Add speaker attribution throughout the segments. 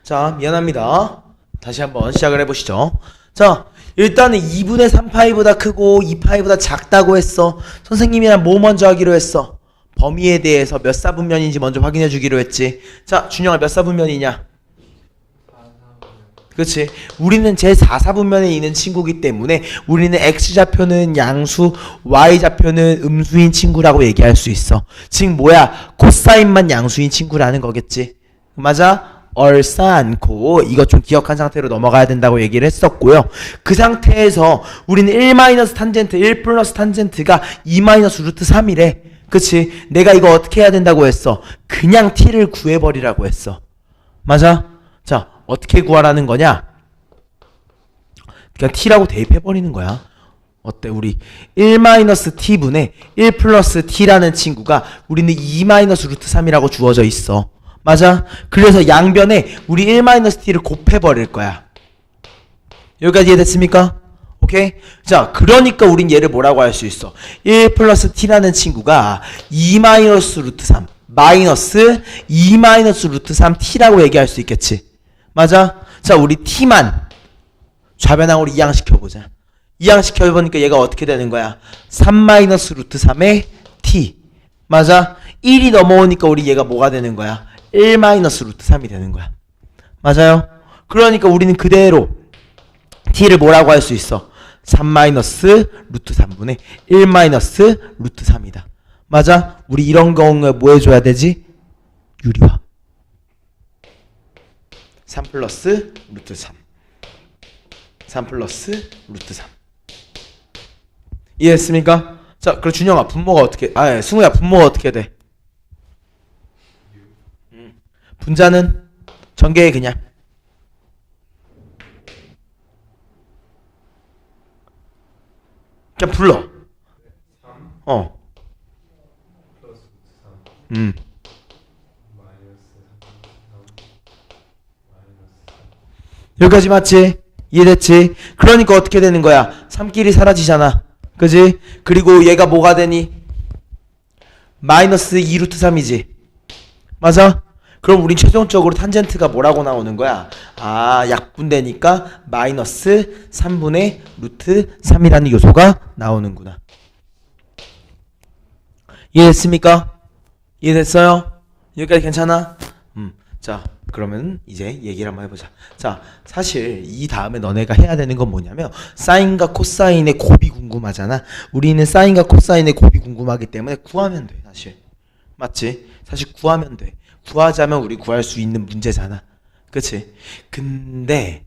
Speaker 1: 자, 미안합니다. 다시 한번 시작을 해보시죠. 자, 일단은 2분의 3파이보다 크고 2파이보다 작다고 했어. 선생님이랑 뭐 먼저 하기로 했어? 범위에 대해서 몇 사분면인지 먼저 확인해 주기로 했지. 자, 준영아 몇 사분면이냐? 그렇지. 우리는 제4사분면에 있는 친구이기 때문에 우리는 x좌표는 양수, y좌표는 음수인 친구라고 얘기할 수 있어. 즉 뭐야? 코사인만 양수인 친구라는 거겠지. 맞아? 얼싸 않고 이것 좀 기억한 상태로 넘어가야 된다고 얘기를 했었고요. 그 상태에서 우리는 1 탄젠트, 1 플러스 탄젠트가 2 루트 3이래. 그치? 내가 이거 어떻게 해야 된다고 했어? 그냥 t를 구해버리라고 했어. 맞아? 자, 어떻게 구하라는 거냐? 그냥 t라고 대입해버리는 거야. 어때? 우리 1-t분의 1 플러스 t라는 친구가 우리는 2 루트 3이라고 주어져 있어. 맞아? 그래서 양변에 우리 1-t를 곱해버릴 거야. 여기까지 이해됐습니까? 오케이? 자, 그러니까 우린 얘를 뭐라고 할 수 있어? 1 플러스 t라는 친구가 2 루트 3 마이너스 2 루트 3t라고 얘기할 수 있겠지. 맞아? 자, 우리 t만 좌변항으로 이항시켜보자. 이항시켜보니까 얘가 어떻게 되는 거야? 3 루트 3의 t. 맞아? 1이 넘어오니까 우리 얘가 뭐가 되는 거야? 1 루트 3이 되는 거야. 맞아요? 그러니까 우리는 그대로 t를 뭐라고 할 수 있어? 3 루트 3분의 1 루트 3이다. 맞아? 우리 이런 경우에 뭐 해줘야 되지? 유리화. 3 플러스 루트 3 3 플러스 루트 3 이해했습니까? 자, 그럼 준영아 분모가 어떻게 승우야 분모가 어떻게 돼? 분자는 전개해 그냥. 그냥 불러. 여기까지 맞지? 이해됐지? 그러니까 어떻게 되는 거야? 3끼리 사라지잖아. 그지? 그리고 얘가 뭐가 되니? 마이너스 2 루트 3이지. 맞아? 그럼 우린 최종적으로 탄젠트가 뭐라고 나오는 거야? 아, 약분되니까 마이너스 3분의 루트 3이라는 요소가 나오는구나. 이해됐습니까? 이해됐어요? 여기까지 괜찮아? 자, 그러면 이제 얘기를 한번 해보자. 자, 사실 이 다음에 너네가 해야 되는 건 뭐냐면 사인과 코사인의 곱이 궁금하잖아. 우리는 사인과 코사인의 곱이 궁금하기 때문에 구하면 돼. 사실 맞지? 사실 구하면 돼. 구하자면 우리 구할 수 있는 문제잖아. 그치? 근데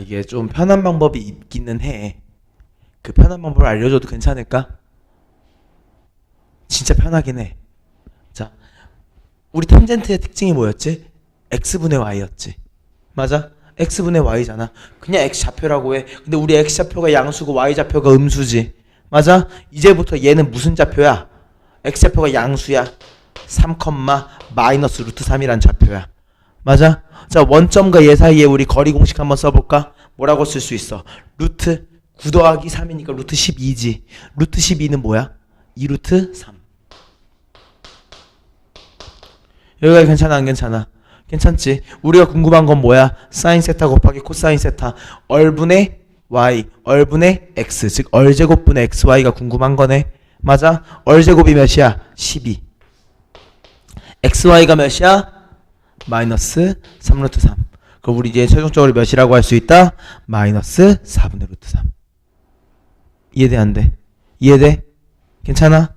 Speaker 1: 이게 좀 편한 방법이 있기는 해. 그 편한 방법을 알려줘도 괜찮을까? 진짜 편하긴 해. 자, 우리 탄젠트의 특징이 뭐였지? x분의 y였지. 맞아? x분의 y잖아. 그냥 x좌표라고 해. 근데 우리 x좌표가 양수고 y좌표가 음수지. 맞아? 이제부터 얘는 무슨 좌표야? x좌표가 양수야. 3, 마이너스 루트 3이란 좌표야. 맞아? 자, 원점과 얘 사이에 우리 거리 공식 한번 써볼까? 뭐라고 쓸 수 있어? 루트 9 더하기 3이니까 루트 12지. 루트 12는 뭐야? 2 루트 3. 여기가 괜찮아 안 괜찮아? 괜찮지? 우리가 궁금한 건 뭐야? 사인 세타 곱하기 코사인 세타 얼분의 y, 얼분의 x, 즉 얼제곱분의 xy가 궁금한 거네. 맞아? 얼제곱이 몇이야? 12. xy가 몇이야? 마이너스 3 루트 3. 그럼 우리 이제 최종적으로 몇이라고 할 수 있다? 마이너스 4분의 루트 3. 이해돼 안 돼? 이해돼? 괜찮아?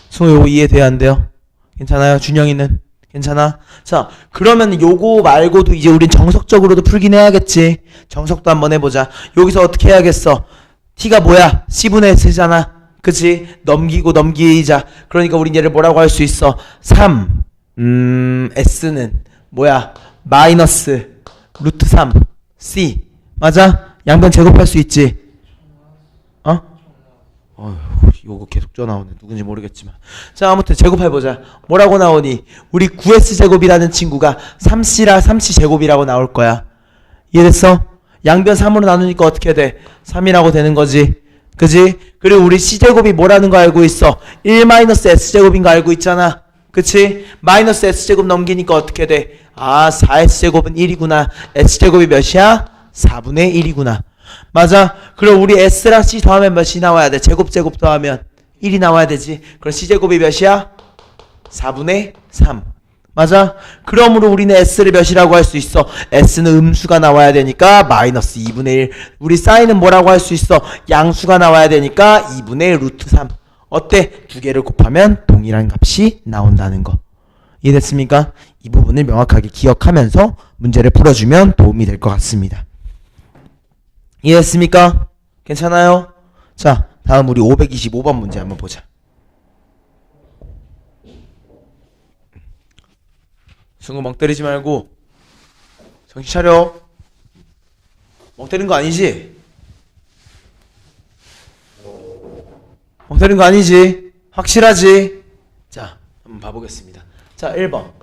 Speaker 1: 승우 요거 이해돼야 안 돼요? 괜찮아요? 준영이는? 괜찮아? 자, 그러면 요거 말고도 이제 우린 정석적으로도 풀긴 해야겠지. 정석도 한번 해보자. 여기서 어떻게 해야겠어? t가 뭐야? c분의 s잖아. 그치? 넘기고 넘기자. 그러니까 우린 얘를 뭐라고 할 수 있어? 3 s는 뭐야? 마이너스 루트 3 c. 맞아? 양변 제곱할 수 있지? 요거 계속 쪄나오네. 누군지 모르겠지만. 자, 아무튼 제곱해보자. 뭐라고 나오니? 우리 9s제곱이라는 친구가 3c 제곱이라고 나올 거야. 이해됐어? 양변 3으로 나누니까 어떻게 돼? 3이라고 되는 거지. 그지? 그리고 우리 C제곱이 뭐라는 거 알고 있어? 1-S제곱인 거 알고 있잖아. 그치? 마이너스 S제곱 넘기니까 어떻게 돼? 아, 4S제곱은 1이구나. S제곱이 몇이야? 4분의 1이구나. 맞아. 그럼 우리 S랑 C 더하면 몇이 나와야 돼? 제곱 더하면 1이 나와야 되지. 그럼 C제곱이 몇이야? 4분의 3. 맞아? 그러므로 우리는 S를 몇이라고 할 수 있어? S는 음수가 나와야 되니까 마이너스 2분의 1. 우리 사인은 뭐라고 할 수 있어? 양수가 나와야 되니까 2분의 루트 3. 어때? 두 개를 곱하면 동일한 값이 나온다는 거. 이해됐습니까? 이 부분을 명확하게 기억하면서 문제를 풀어주면 도움이 될 것 같습니다. 이해됐습니까? 괜찮아요? 자, 다음 우리 525번 문제 한번 보자. 승우 멍 때리지 말고 정신 차려. 멍 때린 거 아니지? 멍 때린 거 아니지? 확실하지? 자, 한번 봐보겠습니다. 자, 1번.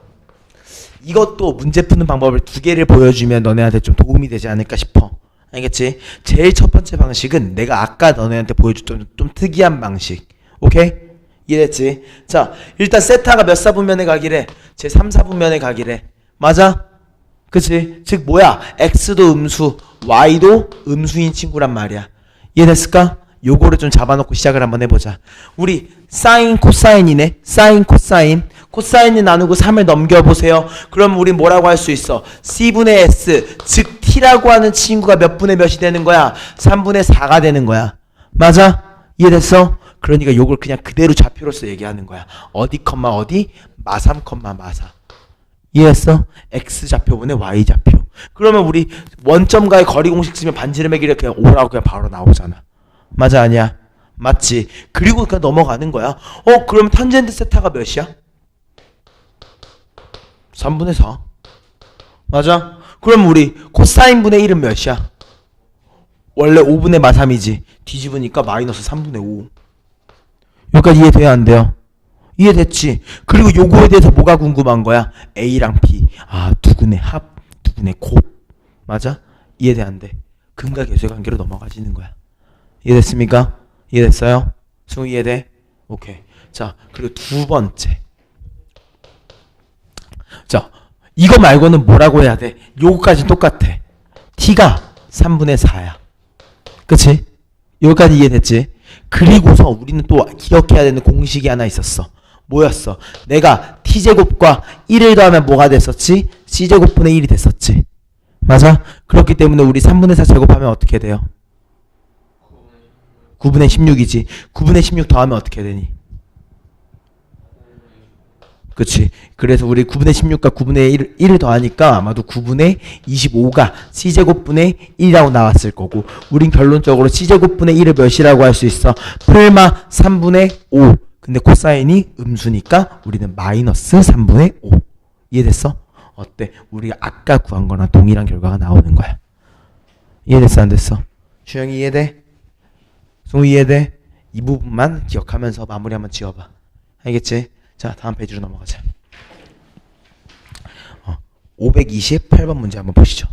Speaker 1: 이것도 문제 푸는 방법을 두 개를 보여주면 너네한테 좀 도움이 되지 않을까 싶어. 알겠지? 제일 첫 번째 방식은 내가 아까 너네한테 보여줬던 좀 특이한 방식. 오케이? 이해됐지? 자, 일단 세타가 몇 사분면에 가기래? 제 3, 4분면에 가기래. 맞아? 그치? 즉 뭐야? x도 음수, y도 음수인 친구란 말이야. 이해됐을까? 요거를 좀 잡아놓고 시작을 한번 해보자. 우리 사인, 코사인이네. 사인, 코사인. 코사인을 나누고 3을 넘겨보세요. 그럼 우리 뭐라고 할 수 있어? C분의 S, 즉 T라고 하는 친구가 몇 분의 몇이 되는 거야? 3분의 4가 되는 거야. 맞아? 이해됐어? 그러니까 요걸 그냥 그대로 좌표로서 얘기하는 거야. 어디 컴마 어디? 마3 컴마 마4. 이해했어? X좌표분의 Y좌표. 그러면 우리 원점과의 거리 공식 쓰면 반지름의 길이 그냥 5라고 그냥 바로 나오잖아. 맞아 아니야? 맞지? 그리고 그냥 넘어가는 거야. 그럼 탄젠트 세타가 몇이야? 3분의 4. 맞아? 그럼 우리 코사인분의 1은 몇이야? 원래 5분의 마3이지. 뒤집으니까 마이너스 3분의 5. 여기까지 이해돼야 안 돼요? 이해됐지? 그리고 요거에 대해서 뭐가 궁금한 거야? A랑 B. 아, 두근의 합, 두근의 곱. 맞아? 이해돼 안 돼? 근과 계수의 관계로 넘어가지는 거야. 이해됐습니까? 이해됐어요? 승우 이해돼? 오케이. 자, 그리고 두 번째. 자, 이거 말고는 뭐라고 해야 돼? 요거까지 똑같아. T가 3분의 4야. 그치? 여기까지 이해됐지? 그리고서 우리는 또 기억해야 되는 공식이 하나 있었어. 뭐였어? 내가 T제곱과 1을 더하면 뭐가 됐었지? C제곱분의 1이 됐었지. 맞아? 그렇기 때문에 우리 3분의 4 제곱하면 어떻게 돼요? 9분의 16이지. 9분의 16 더하면 어떻게 되니? 그치. 그래서 우리 9분의 16과 9분의 1을 더하니까 아마도 9분의 25가 C제곱분의 1이라고 나왔을 거고, 우린 결론적으로 C제곱분의 1을 몇이라고 할 수 있어? 풀마 3분의 5. 근데 코사인이 음수니까 우리는 마이너스 3분의 5. 이해됐어? 어때? 우리가 아까 구한 거랑 동일한 결과가 나오는 거야. 이해됐어 안 됐어? 주영이 이해돼? 승우 이해돼? 이 부분만 기억하면서 마무리 한번 지어봐. 알겠지? 자, 다음 페이지로 넘어가자. 528번 문제 한번 보시죠.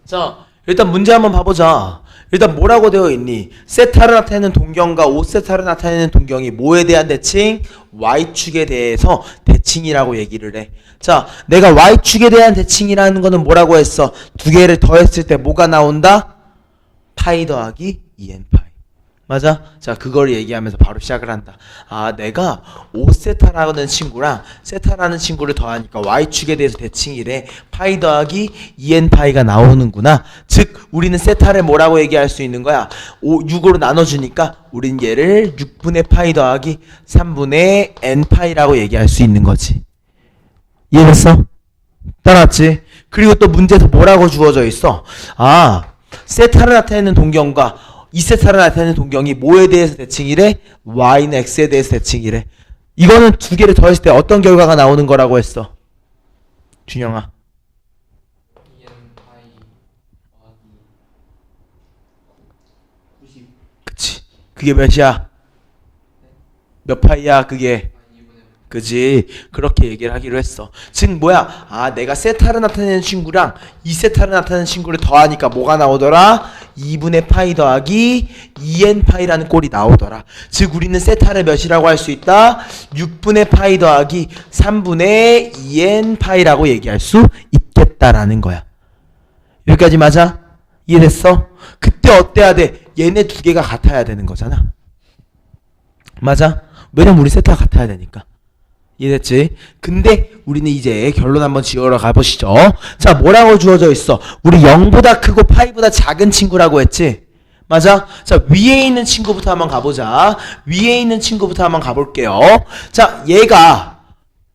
Speaker 1: 자, 일단 문제 한번 봐보자. 일단 뭐라고 되어 있니? 세타를 나타내는 동경과 5세타를 나타내는 동경이 뭐에 대한 대칭? Y축에 대해서 대칭이라고 얘기를 해. 자, 내가 Y축에 대한 대칭이라는 거는 뭐라고 했어? 두 개를 더했을 때 뭐가 나온다? 파이 더하기 2n 파이. 맞아? 자, 그걸 얘기하면서 바로 시작을 한다. 아, 내가 5세타라는 친구랑 세타라는 친구를 더하니까 Y축에 대해서 대칭이래. 파이 더하기 2n 파이가 나오는구나. 즉, 우리는 세타를 뭐라고 얘기할 수 있는 거야? 6으로 나눠주니까 우린 얘를 6분의 파이 더하기 3분의 n 파이라고 얘기할 수 있는 거지. 이해됐어? 따라왔지? 그리고 또 문제에서 뭐라고 주어져 있어? 아, 세타를 나타내는 동경과 2세타를 나타내는 동경이 뭐에 대해서 대칭이래? y는 x에 대해서 대칭이래. 이거는 두 개를 더했을 때 어떤 결과가 나오는 거라고 했어? 준영아.
Speaker 2: 2n 파이 90
Speaker 1: 그게 몇이야? 몇 파이야 그게? 그지? 그렇게 얘기를 하기로 했어. 즉 뭐야? 아 내가 세타를 나타내는 친구랑 이 세타를 나타내는 친구를 더하니까 뭐가 나오더라? 2분의 파이 더하기 2n 파이라는 꼴이 나오더라. 즉 우리는 세타를 몇이라고 할 수 있다? 6분의 파이 더하기 3분의 2n 파이라고 얘기할 수 있겠다라는 거야. 여기까지 맞아? 이해됐어? 그때 어때야 돼? 얘네 두 개가 같아야 되는 거잖아. 맞아? 왜냐면 우리 세타가 같아야 되니까. 이해됐지? 근데 우리는 이제 결론 한번 지으러 가보시죠. 자, 뭐라고 주어져 있어? 우리 0보다 크고 파이보다 작은 친구라고 했지? 맞아? 자, 위에 있는 친구부터 한번 가보자. 위에 있는 친구부터 한번 가볼게요. 자, 얘가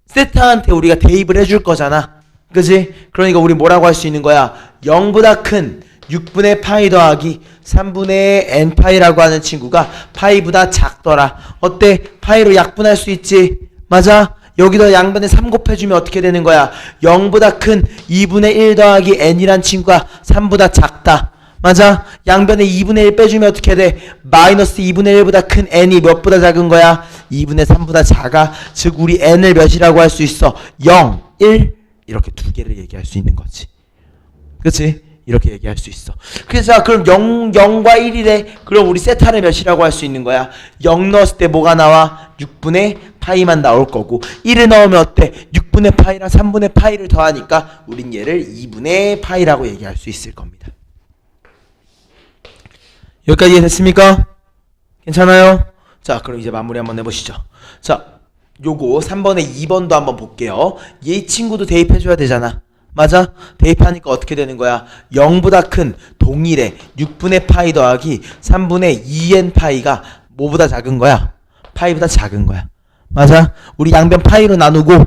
Speaker 1: 세타한테 우리가 대입을 해줄 거잖아. 그지? 그러니까 우리 뭐라고 할 수 있는 거야? 0보다 큰 6분의 파이 더하기 3분의 n 파이라고 하는 친구가 파이보다 작더라. 어때? 파이로 약분할 수 있지? 맞아? 여기다 양변에 3 곱해주면 어떻게 되는 거야? 0보다 큰 2분의 1 더하기 n이란 친구가 3보다 작다. 맞아? 양변에 2분의 1 빼주면 어떻게 돼? 마이너스 2분의 1보다 큰 n이 몇보다 작은 거야? 2분의 3보다 작아. 즉 우리 n을 몇이라고 할 수 있어? 0, 1 이렇게 두 개를 얘기할 수 있는 거지. 그치? 이렇게 얘기할 수 있어. 그래서 자, 그럼 0과 1이래. 그럼 우리 세타를 몇이라고 할 수 있는 거야? 0 넣었을 때 뭐가 나와? 6분의 파이만 나올 거고 1을 넣으면 어때? 6분의 파이랑 3분의 파이를 더하니까 우린 얘를 2분의 파이라고 얘기할 수 있을 겁니다. 여기까지 이해됐습니까? 괜찮아요? 자, 그럼 이제 마무리 한번 해보시죠. 자, 요거 3번에 2번도 한번 볼게요. 얘 친구도 대입해줘야 되잖아. 맞아? 대입하니까 어떻게 되는 거야? 0보다 큰 동일의 6분의 파이 더하기 3분의 2n 파이가 뭐보다 작은 거야? 파이보다 작은 거야. 맞아? 우리 양변 파이로 나누고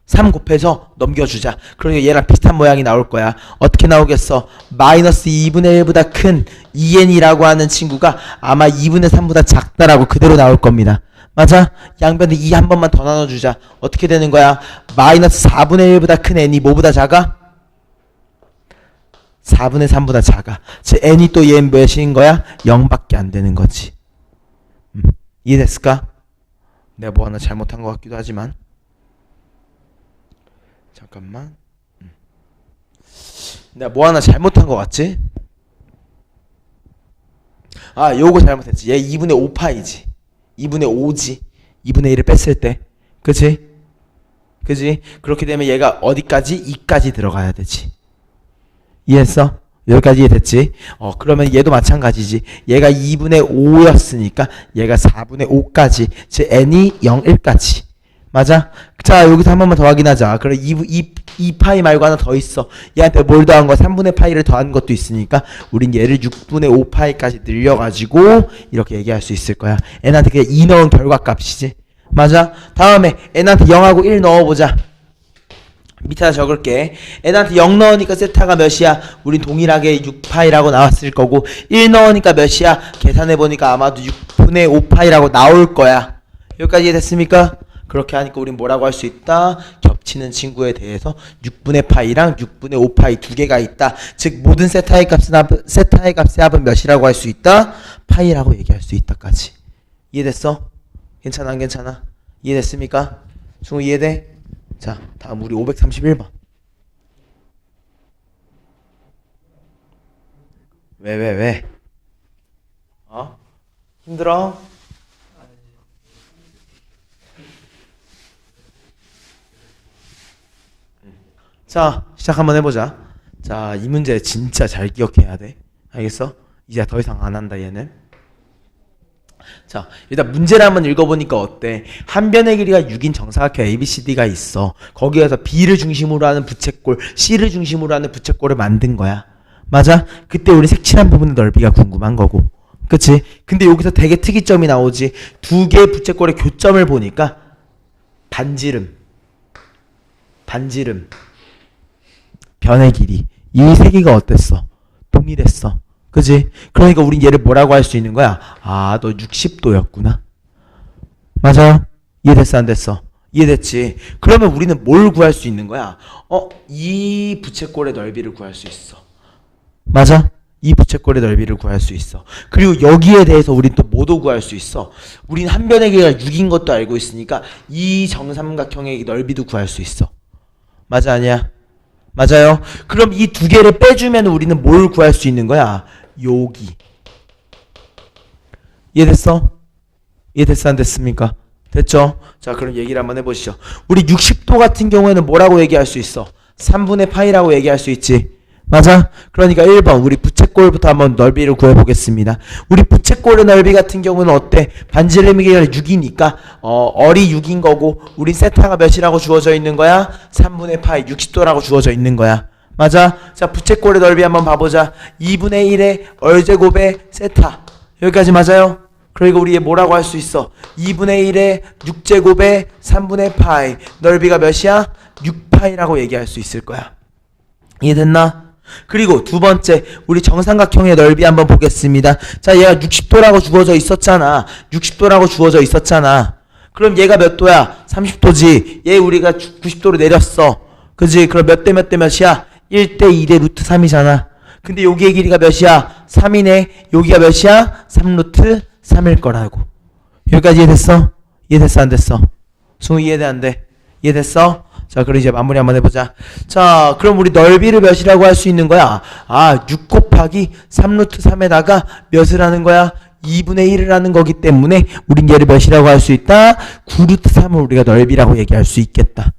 Speaker 1: 3 곱해서 넘겨주자. 그러니까 얘랑 비슷한 모양이 나올 거야. 어떻게 나오겠어? 마이너스 2분의 1보다 큰 2n이라고 하는 친구가 아마 2분의 3보다 작다라고 그대로 나올 겁니다. 맞아? 양변에 2 한 번만 더 나눠주자. 어떻게 되는 거야? 마이너스 4분의 1보다 큰 n이 뭐보다 작아? 4분의 3보다 작아. 즉 n이 또 얘는 몇인 거야? 0밖에 안 되는 거지. 이해됐을까? 내가 뭐 하나 잘못한 것 같기도 하지만 잠깐만. 내가 뭐 하나 잘못한 것 같지? 아 요거 잘못했지. 얘 2분의 5파이지. 2분의 5지. 2분의 1을 뺐을 때. 그치? 그치? 그렇게 되면 얘가 어디까지? 2까지 들어가야 되지. 이해했어? 여기까지 이해됐지? 그러면 얘도 마찬가지지. 얘가 2분의 5였으니까 얘가 4분의 5까지. 즉 n이 0, 1까지. 맞아? 자, 여기서 한 번만 더 확인하자. 그래, 2파이 말고 하나 더 있어. 얘한테 뭘 더한 거? 3분의 파이를 더한 것도 있으니까 우린 얘를 6분의 5파이까지 늘려가지고 이렇게 얘기할 수 있을 거야. n한테 그냥 2 넣은 결과값이지. 맞아? 다음에 n한테 0하고 1 넣어보자. 밑에다 적을게. n한테 0 넣으니까 세타가 몇이야? 우린 동일하게 6파이라고 나왔을 거고 1 넣으니까 몇이야? 계산해보니까 아마도 6분의 5파이라고 나올 거야. 여기까지 이해됐습니까? 그렇게 하니까 우린 뭐라고 할 수 있다? 겹치는 친구에 대해서 6분의 파이랑 6분의 5파이 두 개가 있다. 즉 모든 세타의 값의 합은 몇이라고 할 수 있다? 파이라고 얘기할 수 있다까지. 이해됐어? 괜찮아 안 괜찮아? 이해됐습니까? 승우 이해돼? 자, 다음 우리 531번. 왜? 힘들어? 자, 시작 한번 해보자. 자, 이 문제 진짜 잘 기억해야 돼. 알겠어? 이제 더 이상 안 한다 얘는. 자, 일단 문제를 한번 읽어보니까 어때? 한 변의 길이가 6인 정사각형 ABCD가 있어. 거기에서 B를 중심으로 하는 부채꼴, C를 중심으로 하는 부채꼴을 만든 거야. 맞아? 그때 우리 색칠한 부분의 넓이가 궁금한 거고. 그치? 근데 여기서 되게 특이점이 나오지. 두 개의 부채꼴의 교점을 보니까 반지름, 변의 길이, 이 세 개가 어땠어? 동일했어. 그지? 그러니까 우린 얘를 뭐라고 할 수 있는 거야? 아, 너 60도였구나. 맞아요? 이해됐어 안 됐어? 이해됐지? 그러면 우리는 뭘 구할 수 있는 거야? 이 부채꼴의 넓이를 구할 수 있어. 맞아? 이 부채꼴의 넓이를 구할 수 있어. 그리고 여기에 대해서 우린 또 뭐도 구할 수 있어. 우린 한 변의 길이가 6인 것도 알고 있으니까 이 정삼각형의 넓이도 구할 수 있어. 맞아 아니야? 맞아요. 그럼 이 두 개를 빼주면 우리는 뭘 구할 수 있는 거야? 여기. 이해됐어? 이해됐어 안 됐습니까? 됐죠? 자 그럼 얘기를 한번 해보시죠. 우리 60도 같은 경우에는 뭐라고 얘기할 수 있어? 3분의 파이라고 얘기할 수 있지. 맞아? 그러니까 1번 우리 부채꼴부터 한번 넓이를 구해보겠습니다. 우리 부채꼴의 넓이 같은 경우는 어때? 반지름의 길이가 6이니까 얼이 6인 거고 우린 세타가 몇이라고 주어져 있는 거야? 3분의 파이 60도라고 주어져 있는 거야. 맞아? 자 부채꼴의 넓이 한번 봐보자. 2분의 1의 얼제곱의 세타 여기까지 맞아요? 그리고 우리 얘 뭐라고 할 수 있어? 2분의 1의 6제곱의 3분의 파이 넓이가 몇이야? 6파이라고 얘기할 수 있을 거야. 이해됐나? 그리고 두 번째 우리 정삼각형의 넓이 한번 보겠습니다. 자 얘가 60도라고 주어져 있었잖아. 60도라고 주어져 있었잖아. 그럼 얘가 몇 도야? 30도지. 얘 우리가 90도로 내렸어. 그지? 그럼 몇 대 몇 대 몇이야? 1대 2대 루트 3이잖아. 근데 여기의 길이가 몇이야? 3이네. 여기가 몇이야? 3 루트 3일 거라고. 여기까지 이해됐어? 이해됐어 안 됐어? 승우 이해돼 안 돼? 이해됐어? 자 그럼 이제 마무리 한번 해보자. 자 그럼 우리 넓이를 몇이라고 할 수 있는 거야? 6 곱하기 3 루트 3에다가 몇을 하는 거야? 2분의 1을 하는 거기 때문에 우린 얘를 몇이라고 할 수 있다? 9 루트 3을 우리가 넓이라고 얘기할 수 있겠다.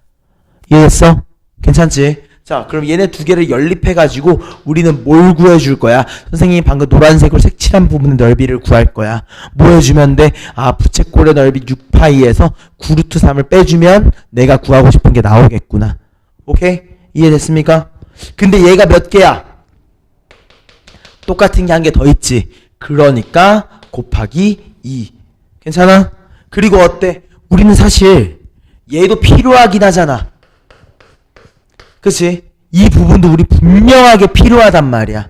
Speaker 1: 이해됐어? 괜찮지? 자 그럼 얘네 두 개를 연립해가지고 우리는 뭘 구해줄 거야? 선생님이 방금 노란색으로 색칠한 부분의 넓이를 구할 거야. 뭐 해주면 돼? 부채꼴의 넓이 6파이에서 9루트 3을 빼주면 내가 구하고 싶은 게 나오겠구나. 오케이? 이해됐습니까? 근데 얘가 몇 개야? 똑같은 게 한 개 더 있지. 그러니까 곱하기 2. 괜찮아? 그리고 어때? 우리는 사실 얘도 필요하긴 하잖아. 그치? 이 부분도 우리 분명하게 필요하단 말이야.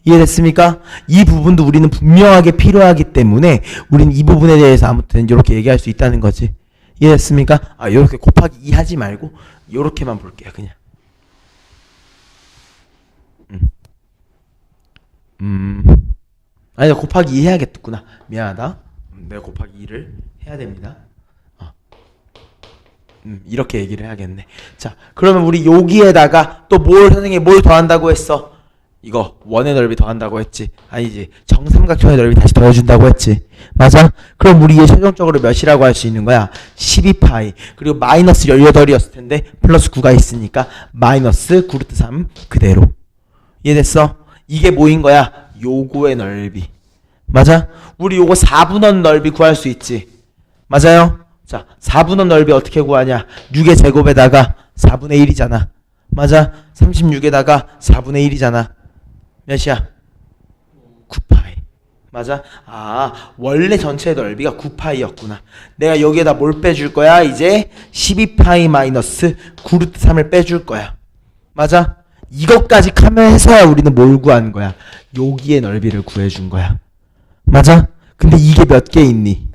Speaker 1: 이해됐습니까? 이 부분도 우리는 분명하게 필요하기 때문에 우리는 이 부분에 대해서 아무튼 이렇게 얘기할 수 있다는 거지. 이해됐습니까? 이렇게 곱하기 2 하지 말고 이렇게만 볼게요. 그냥. 아니 곱하기 2 해야겠구나. 미안하다. 내가 곱하기 2를 해야 됩니다. 이렇게 얘기를 해야겠네. 자, 그러면 우리 여기에다가 또 선생님이 뭘 더한다고 했어? 이거 원의 넓이 더한다고 했지. 아니지. 정삼각형의 넓이 다시 더해준다고 했지. 맞아? 그럼 우리 얘 최종적으로 몇이라고 할 수 있는 거야? 12파이. 그리고 마이너스 18이었을 텐데 플러스 9가 있으니까 마이너스 9루트 3 그대로. 이해됐어? 이게 뭐인 거야? 요거의 넓이. 맞아? 우리 요거 4분원 넓이 구할 수 있지. 맞아요? 자, 4분원 넓이 어떻게 구하냐? 6의 제곱에다가 4분의 1이잖아. 맞아? 36에다가 4분의 1이잖아. 몇이야? 9파이. 맞아? 원래 전체 넓이가 9파이였구나. 내가 여기에다 뭘 빼줄 거야? 이제 12파이 마이너스 9루트 3을 빼줄 거야. 맞아? 이것까지 카면해서야 우리는 뭘 구한 거야? 여기의 넓이를 구해준 거야. 맞아? 근데 이게 몇 개 있니?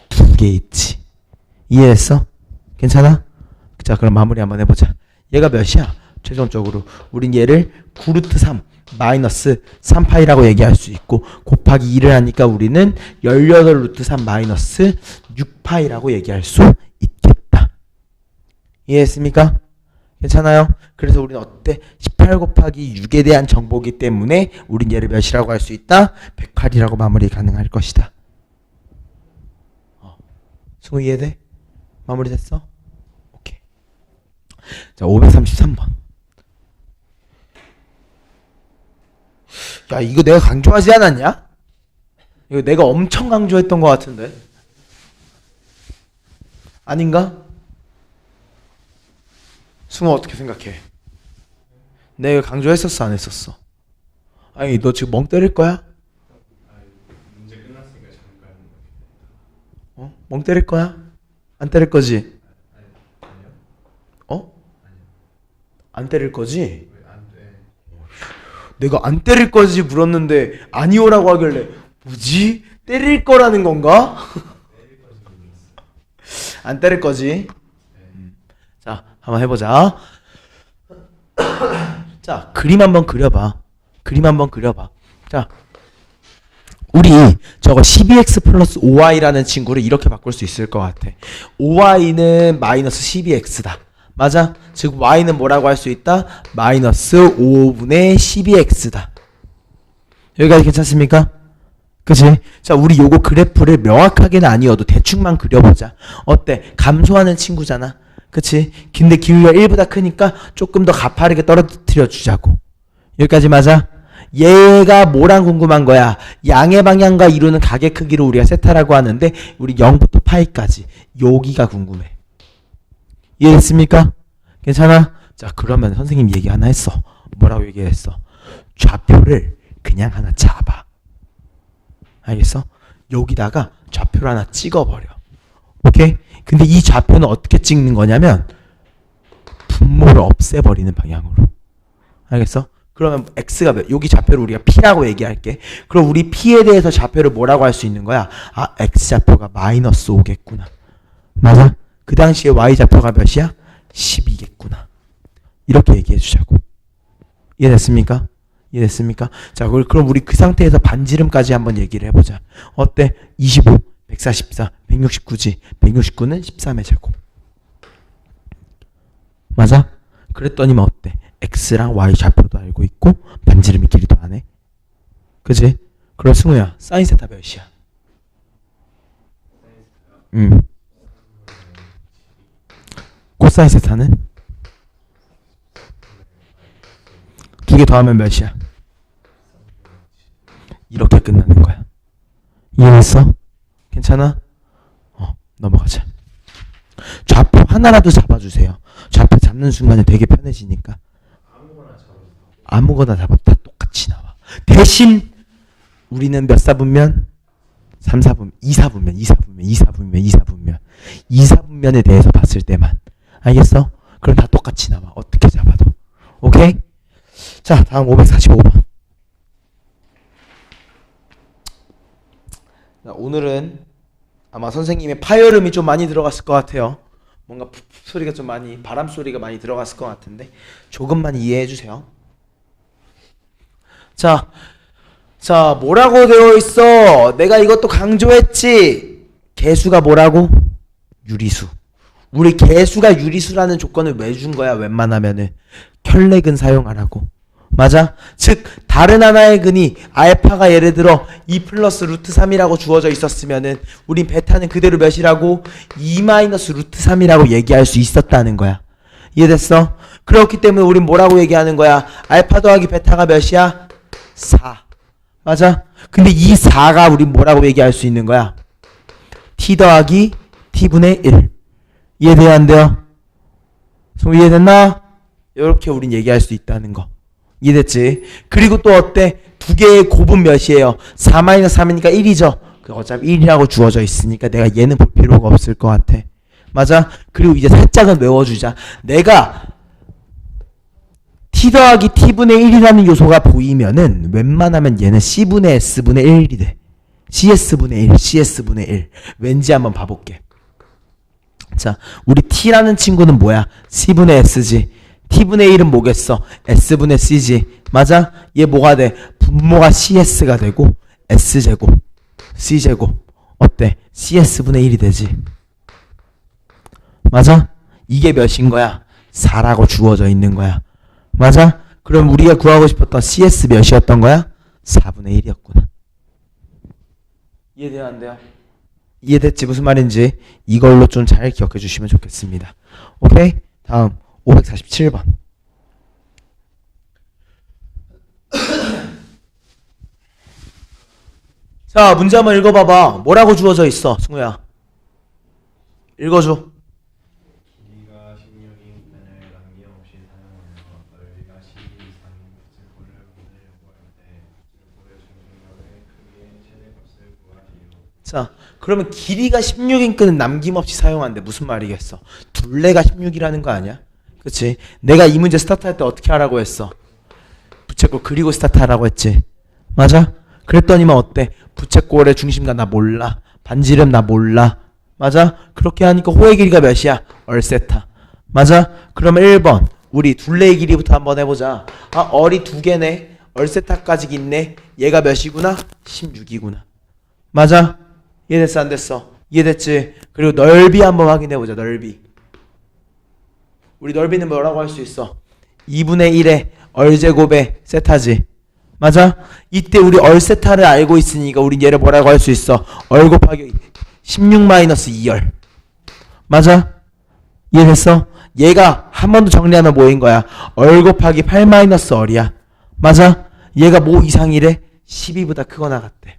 Speaker 1: 2개 있지. 이해했어? 괜찮아? 자 그럼 마무리 한번 해보자. 얘가 몇이야? 최종적으로 우린 얘를 9루트 3 마이너스 3파이라고 얘기할 수 있고 곱하기 2를 하니까 우리는 18루트 3 마이너스 6파이라고 얘기할 수 있겠다. 이해했습니까? 괜찮아요? 그래서 우리는 어때? 18 곱하기 6에 대한 정보이기 때문에 우린 얘를 몇이라고 할 수 있다? 108이라고 마무리 가능할 것이다. 승우 이해돼? 마무리 됐어? 오케이. 자 533번. 야 이거 내가 강조하지 않았냐? 이거 내가 엄청 강조했던 것 같은데 아닌가? 승우 어떻게 생각해? 내가 강조했었어 안 했었어? 아니 너 지금 멍 때릴 거야?
Speaker 2: 문제 끝났으니까 잠깐.
Speaker 1: 멍 때릴 거야? 안 때릴 거지?
Speaker 2: 아니요?
Speaker 1: 안 때릴 거지?
Speaker 2: 왜 안 돼?
Speaker 1: 내가 안 때릴 거지 물었는데 아니오라고 하길래 뭐지? 때릴 거라는 건가? 안 때릴 거지? 자 한번 해보자. 자 그림 한번 그려봐. 그림 한번 그려봐. 자, 우리 저거 12x 플러스 5y라는 친구를 이렇게 바꿀 수 있을 것 같아. 5y는 마이너스 12x다. 맞아? 즉 y는 뭐라고 할 수 있다? 마이너스 5분의 12x다. 여기까지 괜찮습니까? 그치? 자, 우리 요거 그래프를 명확하게는 아니어도 대충만 그려보자. 어때? 감소하는 친구잖아. 그치? 근데 기울기가 1보다 크니까 조금 더 가파르게 떨어뜨려 주자고. 여기까지 맞아? 얘가 뭐랑 궁금한 거야? 양의 방향과 이루는 각의 크기를 우리가 세타라고 하는데 우리 0부터 파이까지 여기가 궁금해. 이해됐습니까? 괜찮아? 자, 그러면 선생님 얘기 하나 했어. 뭐라고 얘기했어? 좌표를 그냥 하나 잡아. 알겠어? 여기다가 좌표를 하나 찍어버려. 오케이? 근데 이 좌표는 어떻게 찍는 거냐면 분모를 없애버리는 방향으로. 알겠어? 그러면 x가 여기 좌표를 우리가 p라고 얘기할게. 그럼 우리 p에 대해서 좌표를 뭐라고 할 수 있는 거야? 아, x좌표가 마이너스 5겠구나. 맞아? 그 당시에 y좌표가 몇이야? 12겠구나. 이렇게 얘기해 주자고. 이해됐습니까? 이해됐습니까? 자, 그럼 우리 그 상태에서 반지름까지 한번 얘기를 해보자. 어때? 25, 144, 169지. 169는 13의 제곱. 맞아? 그랬더니만 어때? x랑 y 좌표도 알고 있고 반지름이 길이도 아네. 그치? 그럼 승우야, 사인 세타 몇이야? 코사인 세타는? 두 개 더하면 몇이야? 이렇게 끝나는 거야. 이해했어? 괜찮아? 넘어가자. 좌표 하나라도 잡아주세요. 좌표 잡는 순간에 되게 편해지니까. 아무거나 잡았다 똑같이 나와. 대신 우리는 몇 사분면? 3, 4분면, 2, 4분면, 2, 4분면, 2, 4분면, 2, 4분면. 2, 4분면에 대해서 봤을 때만. 알겠어? 그럼 다 똑같이 나와. 어떻게 잡아도. 오케이? 자, 다음 545번. 오늘은 아마 선생님의 파열음이 좀 많이 들어갔을 것 같아요. 뭔가 푹푹 소리가 좀 많이, 바람 소리가 많이 들어갔을 것 같은데 조금만 이해해 주세요. 자, 뭐라고 되어 있어? 내가 이것도 강조했지. 개수가 뭐라고? 유리수. 우리 개수가 유리수라는 조건을 왜 준 거야? 웬만하면은 켤레근 사용하라고. 맞아? 즉 다른 하나의 근이 알파가 예를 들어 2 플러스 루트 3이라고 주어져 있었으면은 우린 베타는 그대로 몇이라고? 2 마이너스 루트 3이라고 얘기할 수 있었다는 거야. 이해됐어? 그렇기 때문에 우린 뭐라고 얘기하는 거야? 알파 더하기 베타가 몇이야? 4. 맞아? 근데 이 4가 우린 뭐라고 얘기할 수 있는 거야? t 더하기 t분의 1. 이해돼요? 안 돼요? 이해됐나? 이렇게 우린 얘기할 수 있다는 거. 이해됐지? 그리고 또 어때? 두 개의 곱은 몇이에요? 4-3이니까 1이죠? 어차피 1이라고 주어져 있으니까 내가 얘는 볼 필요가 없을 것 같아. 맞아? 그리고 이제 살짝은 외워주자. 내가 t 더하기 t분의 1이라는 요소가 보이면은 웬만하면 얘는 c분의 s분의 1이 돼. cs분의 1, cs분의 1. 왠지 한번 봐볼게. 자, 우리 t라는 친구는 뭐야? c분의 s지. t분의 1은 뭐겠어? s분의 c지. 맞아? 얘 뭐가 돼? 분모가 cs가 되고 s제곱, c제곱. 어때? cs분의 1이 되지. 맞아? 이게 몇인 거야? 4라고 주어져 있는 거야. 맞아? 그럼 우리가 구하고 싶었던 cs 몇이었던 거야? 4분의 1이었구나. 이해돼요? 안 돼요? 이해됐지? 무슨 말인지 이걸로 좀 잘 기억해 주시면 좋겠습니다. 오케이? 다음 547번. 자, 문제 한번 읽어봐봐. 뭐라고 주어져 있어, 승우야? 읽어줘.
Speaker 2: 길이가 16인 펜을 남김없이 사용하여 넓이가 12 이상인 부채꼴을 만들려고 할 때 부채꼴의 중심각의 크기의 최대값을 구하시오.
Speaker 1: 자, 그러면 길이가 16인근은 남김없이 사용한대. 무슨 말이겠어? 둘레가 16이라는 거 아니야? 그치? 내가 이 문제 스타트할 때 어떻게 하라고 했어? 부채꼴 그리고 스타트하라고 했지. 맞아? 그랬더니만 어때? 부채꼴의 중심각 나 몰라. 반지름 나 몰라. 맞아? 그렇게 하니까 호의 길이가 몇이야? 얼세타. 맞아? 그러면 1번 우리 둘레의 길이부터 한번 해보자. 아, 얼이 두 개네. 얼세타까지 있네. 얘가 몇이구나? 16이구나. 맞아? 이해됐어 안 됐어? 이해됐지? 그리고 넓이 한번 확인해보자. 넓이. 우리 넓이는 뭐라고 할 수 있어? 2분의 1의 얼제곱의 세타지. 맞아? 이때 우리 얼세타를 알고 있으니까 우리 얘를 뭐라고 할 수 있어? 얼 곱하기 16-2열. 맞아? 이해됐어? 얘가 한 번 더 정리하면 뭐인 거야? 얼 곱하기 8-얼이야. 맞아? 얘가 뭐 이상이래? 12보다 크거나 같대.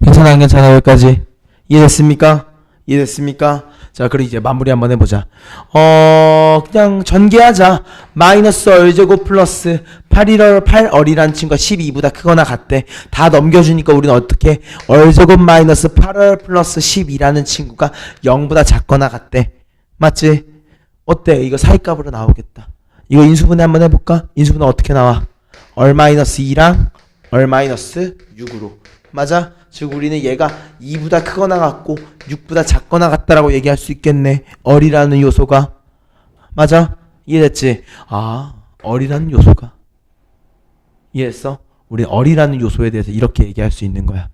Speaker 1: 괜찮아 안 괜찮아? 여기까지 이해됐습니까? 이해됐습니까? 자, 그럼 이제 마무리 한번 해보자. 그냥 전개하자. 마이너스 얼제곱 플러스 8얼이란 친구가 12보다 크거나 같대. 다 넘겨주니까 우리는 어떻게? 얼제곱 마이너스 8얼 플러스 12라는 친구가 0보다 작거나 같대. 맞지? 어때? 이거 사이값으로 나오겠다. 이거 인수분해 한번 해볼까? 인수분해 어떻게 나와? 얼 마이너스 2랑 얼 마이너스 6으로. 맞아? 즉 우리는 얘가 2보다 크거나 같고 6보다 작거나 같다라고 얘기할 수 있겠네. 얼이라는 요소가. 맞아? 이해됐지? 아, 얼이라는 요소가. 이해했어? 우리 얼이라는 요소에 대해서 이렇게 얘기할 수 있는 거야.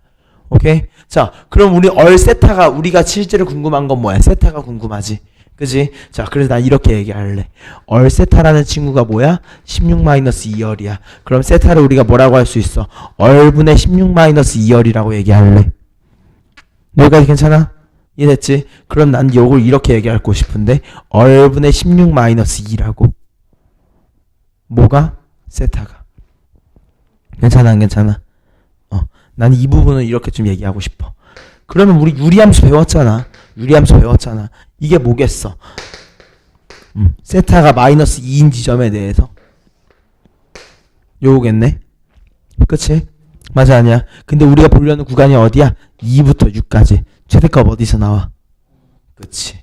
Speaker 1: 오케이? 자, 그럼 우리 얼 세타가 우리가 실제로 궁금한 건 뭐야? 세타가 궁금하지. 그지? 자, 그래서 난 이렇게 얘기할래. 얼 세타라는 친구가 뭐야? 16-2열이야. 그럼 세타를 우리가 뭐라고 할 수 있어? 얼분의 16-2열이라고 얘기할래. 여기까지 괜찮아? 이해됐지? 그럼 난 요걸 이렇게 얘기하고 싶은데 얼분의 16-2라고. 뭐가? 세타가. 괜찮아 안 괜찮아? 난 이 부분을 이렇게 좀 얘기하고 싶어. 그러면 우리 유리함수 배웠잖아. 유리함수 배웠잖아. 이게 뭐겠어? 세타가 마이너스 2인 지점에 대해서 요거겠네. 그치? 맞아 아니야? 근데 우리가 보려는 구간이 어디야? 2부터 6까지. 최대값 어디서 나와? 그치?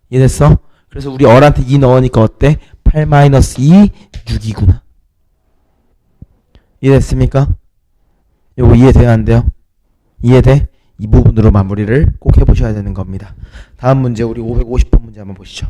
Speaker 1: 이해됐어? 그래서 우리 얼한테 2 넣으니까 어때? 8-2, 6이구나. 이해됐습니까? 요거 이해돼요 안 돼요? 이해돼? 이 부분으로 마무리를 꼭 해보셔야 되는 겁니다. 다음 문제 우리 550번 문제 한번 보시죠.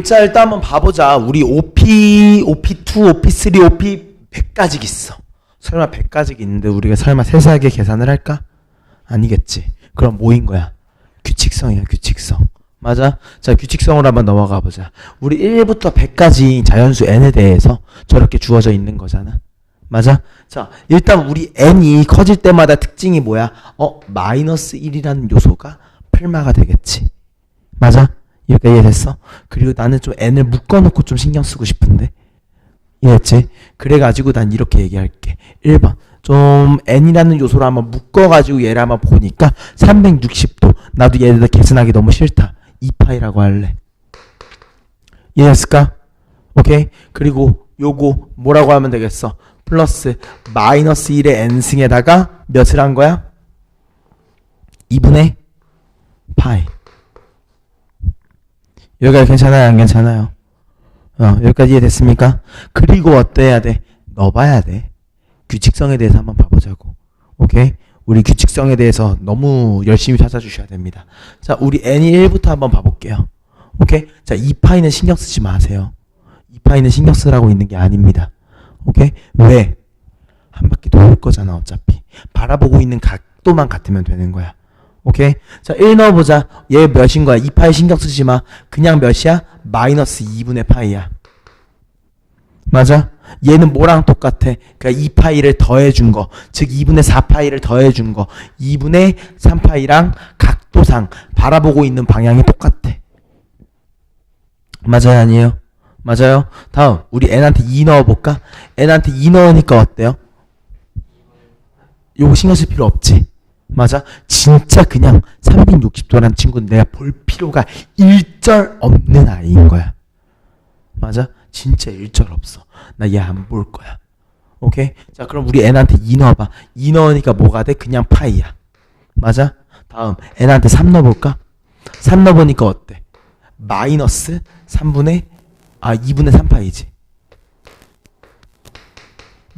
Speaker 1: 자 일단 한번 봐보자. 우리 OP, OP2, OP3, OP 100까지 있어. 설마 100까지 있는데 우리가 설마 세세하게 계산을 할까? 아니겠지. 그럼 뭐인 거야? 규칙성이야, 규칙성. 맞아? 자, 규칙성으로 한번 넘어가 보자. 우리 1부터 100까지인 자연수 n에 대해서 저렇게 주어져 있는 거잖아. 맞아? 자, 일단 우리 n이 커질 때마다 특징이 뭐야? 마이너스 1이라는 요소가 풀마가 되겠지. 맞아? 여기까지 이해됐어? 그리고 나는 좀 n을 묶어놓고 좀 신경 쓰고 싶은데. 이해했지? 그래가지고 난 이렇게 얘기할게. 1번. 좀 n이라는 요소를 한번 묶어가지고 얘를 한번 보니까 360도. 나도 얘네들 계산하기 너무 싫다. 2파이라고 할래. 이해했을까? 오케이? 그리고 요거 뭐라고 하면 되겠어? 플러스 마이너스 1의 n승에다가 몇을 한 거야? 2분의 파이. 여기까지 괜찮아요? 안 괜찮아요? 여기까지 이해됐습니까? 그리고 어때야 돼? 넣어봐야 돼. 규칙성에 대해서 한번 봐보자고. 오케이? 우리 규칙성에 대해서 너무 열심히 찾아주셔야 됩니다. 자, 우리 n이 1부터 한번 봐볼게요. 오케이? 자, 2파이는 신경 쓰지 마세요. 2파이는 신경 쓰라고 있는 게 아닙니다. 오케이? 왜? 한 바퀴 돌 거잖아, 어차피. 바라보고 있는 각도만 같으면 되는 거야. 오케이? 자, 1 넣어보자. 얘 몇인 거야? 2파이 신경 쓰지 마. 그냥 몇이야? 마이너스 2분의 파이야. 맞아? 얘는 뭐랑 똑같아? 그러니까 2파이를 더해준 거. 즉 2분의 4파이를 더해준 거. 2분의 3파이랑 각도상 바라보고 있는 방향이 똑같아. 맞아요? 아니에요? 맞아요? 다음 우리 n한테 2 넣어볼까? n한테 2 넣으니까 어때요? 요거 신경 쓸 필요 없지? 맞아? 진짜 그냥 360도라는 친구는 내가 볼 필요가 일절 없는 아이인 거야. 맞아? 진짜 일절 없어. 나 얘 안 볼 거야. 오케이? 자, 그럼 우리 n한테 2 넣어봐. 2 넣으니까 뭐가 돼? 그냥 파이야. 맞아? 다음 n한테 3 넣어볼까? 3 넣어보니까 어때? 마이너스 2분의 3파이지.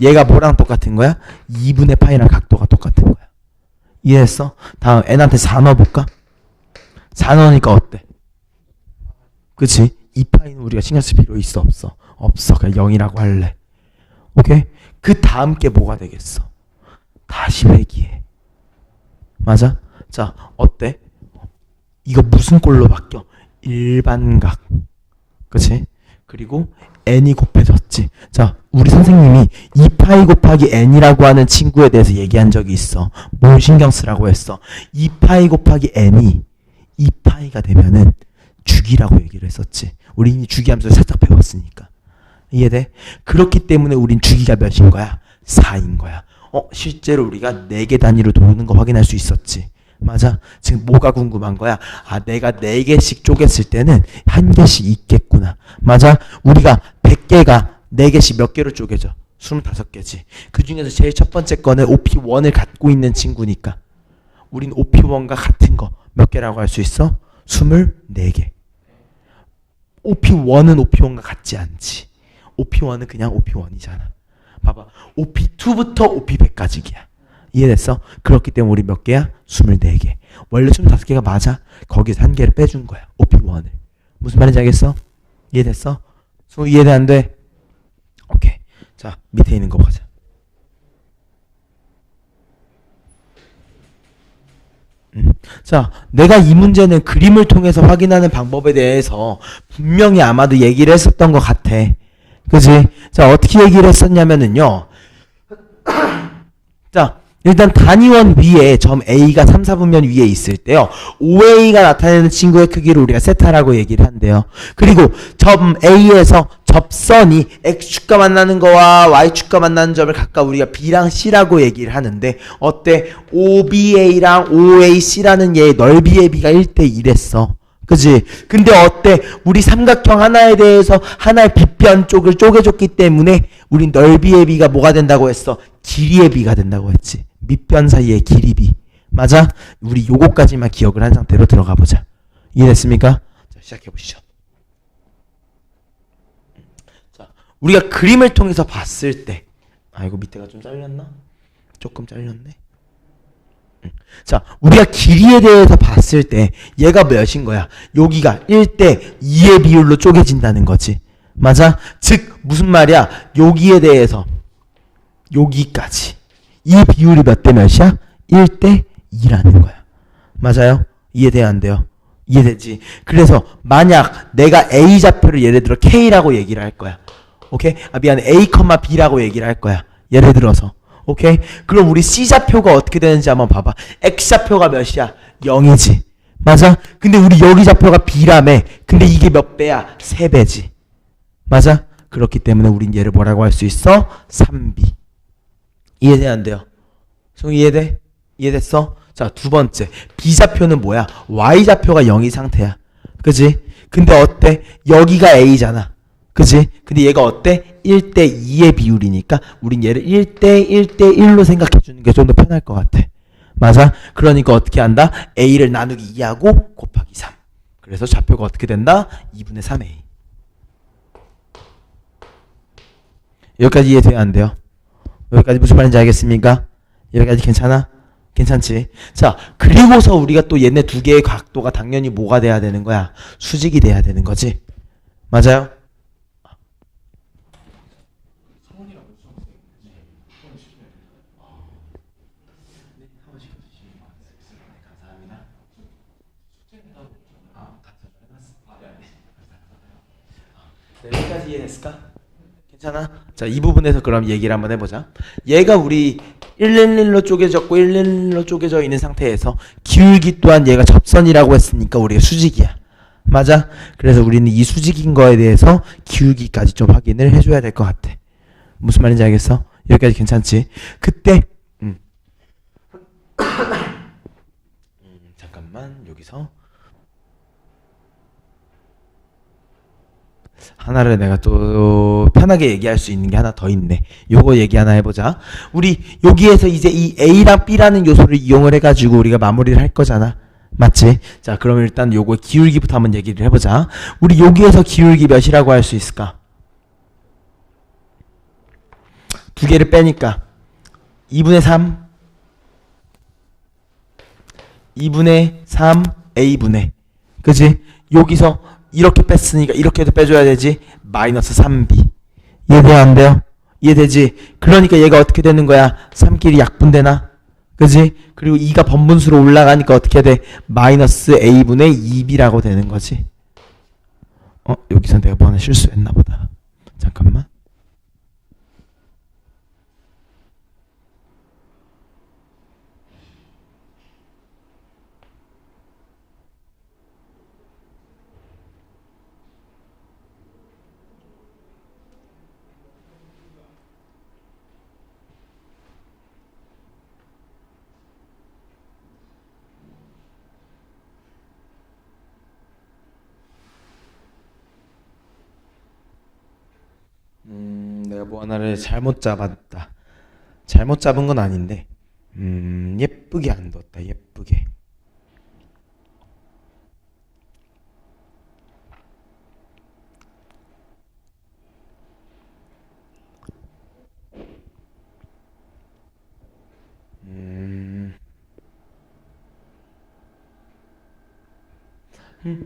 Speaker 1: 얘가 뭐랑 똑같은 거야? 2분의 파이랑 각도가 똑같은 거야. 이해했어? 다음 n한테 4 넣어볼까? 4 넣으니까 어때? 그치? 2파이는 우리가 신경 쓸 필요 있어 없어? 없어. 그냥 0이라고 할래. 오케이? 그 다음 게 뭐가 되겠어? 다시 회귀해. 맞아? 자, 어때? 이거 무슨 꼴로 바뀌어? 일반각. 그치? 그리고 n이 곱해졌지. 자, 우리 선생님이 2파이 곱하기 n이라고 하는 친구에 대해서 얘기한 적이 있어. 뭘 신경 쓰라고 했어? 2파이 곱하기 n이 2파이가 되면은 주기라고 얘기를 했었지. 우리 이미 주기 함수를 살짝 배웠으니까. 이해돼? 그렇기 때문에 우린 주기가 몇인 거야? 4인 거야. 실제로 우리가 4개 단위로 도는 거 확인할 수 있었지. 맞아? 지금 뭐가 궁금한 거야? 아, 내가 4개씩 쪼갰을 때는 1개씩 있겠구나. 맞아? 우리가 100개가 4개씩 몇 개로 쪼개져? 25개지. 그 중에서 제일 첫 번째 거는 OP1을 갖고 있는 친구니까 우린 OP1과 같은 거 몇 개라고 할 수 있어? 24개. OP1은 OP1과 같지 않지. OP1은 그냥 OP1이잖아. 봐봐. OP2부터 OP100까지야. 이해됐어? 그렇기 때문에 우리 몇 개야? 24개. 원래 25개가 맞아. 거기서 한 개를 빼준 거야. OP1을. 무슨 말인지 알겠어? 이해됐어? 이해돼 안 돼? 오케이. 자, 밑에 있는 거 보자. 자, 내가 이 문제는 그림을 통해서 확인하는 방법에 대해서 분명히 아마도 얘기를 했었던 것 같아. 그지? 자, 어떻게 얘기를 했었냐면은요. 자, 일단 단위원 위에 점 A가 3, 4분면 위에 있을 때요. OA가 나타내는 친구의 크기를 우리가 세타라고 얘기를 한대요. 그리고 점 A에서 접선이 X축과 만나는 거와 Y축과 만나는 점을 각각 우리가 B랑 C라고 얘기를 하는데 어때? OBA랑 OAC라는 얘의 넓이의 비가 1대1했어. 그지? 근데 어때? 우리 삼각형 하나에 대해서 하나의 빗변 쪽을 쪼개줬기 때문에 우린 넓이의 비가 뭐가 된다고 했어? 길이의 비가 된다고 했지. 밑변 사이의 길이 비. 맞아? 우리 요거까지만 기억을 한 상태로 들어가 보자. 이해됐습니까? 자, 시작해 보시죠. 자, 우리가 그림을 통해서 봤을 때, 이거 밑에가 좀 잘렸나? 조금 잘렸네. 자, 우리가 길이에 대해서 봤을 때 얘가 몇인 거야? 여기가 1대 2의 비율로 쪼개진다는 거지. 맞아? 즉 무슨 말이야? 여기에 대해서 여기까지 이 비율이 몇 대 몇이야? 1대 2라는 거야. 맞아요? 이해돼요? 안 돼요? 이해되지? 그래서 만약 내가 A 좌표를 예를 들어 K라고 얘기를 할 거야. 오케이? 미안해. A, B라고 얘기를 할 거야. 예를 들어서. 오케이? 그럼 우리 C좌표가 어떻게 되는지 한번 봐봐. X좌표가 몇이야? 0이지. 맞아? 근데 우리 여기 좌표가 B라며. 근데 이게 몇 배야? 3배지. 맞아? 그렇기 때문에 우린 얘를 뭐라고 할 수 있어? 3B. 이해돼? 안 돼요? 이해돼? 이해됐어? 자, 두 번째. B좌표는 뭐야? Y좌표가 0이 상태야. 그지? 근데 어때? 여기가 A잖아. 그지? 근데 얘가 어때? 1대2의 비율이니까 우린 얘를 1대1대1로 생각해 주는 게 좀 더 편할 것 같아. 맞아? 그러니까 어떻게 한다? A를 나누기 2하고 곱하기 3. 그래서 좌표가 어떻게 된다? 2분의 3A. 여기까지 이해돼야 안 돼요? 여기까지 무슨 말인지 알겠습니까? 여기까지 괜찮아? 괜찮지? 자, 그리고서 우리가 또 얘네 두 개의 각도가 당연히 뭐가 돼야 되는 거야? 수직이 돼야 되는 거지. 맞아요? 여기까지 이해됐을까? 괜찮아? 자, 이 부분에서 그럼 얘기를 한번 해보자. 얘가 우리 111로 쪼개졌고 111로 쪼개져 있는 상태에서 기울기 또한 얘가 접선이라고 했으니까 우리가 수직이야. 맞아? 그래서 우리는 이 수직인 거에 대해서 기울기까지 좀 확인을 해줘야 될 것 같아. 무슨 말인지 알겠어? 여기까지 괜찮지? 그때 잠깐만 여기서 하나를 내가 또 편하게 얘기할 수 있는 게 하나 더 있네. 요거 얘기 하나 해보자. 우리 여기에서 이제 이 A랑 B라는 요소를 이용을 해가지고 우리가 마무리를 할 거잖아. 맞지? 자, 그럼 일단 요거 기울기부터 한번 얘기를 해보자. 우리 여기에서 기울기 몇이라고 할 수 있을까? 두 개를 빼니까 2분의 3 2분의 3 a분의, 그치? 여기서 이렇게 뺐으니까 이렇게도 빼줘야 되지. 마이너스 3b. 이해돼요 안 돼요? 이해되지? 그러니까 얘가 어떻게 되는 거야? 3끼리 약분되나? 그지? 그리고 2가 번분수로 올라가니까 어떻게 돼? 마이너스 a분의 2b라고 되는 거지. 여기서 내가 뭐 하나 실수했나 보다. 잠깐만. 내가 뭐 하나를 잘못 잡았다. 잘못 잡은 건 아닌데, 예쁘게 안 뒀다. 예쁘게.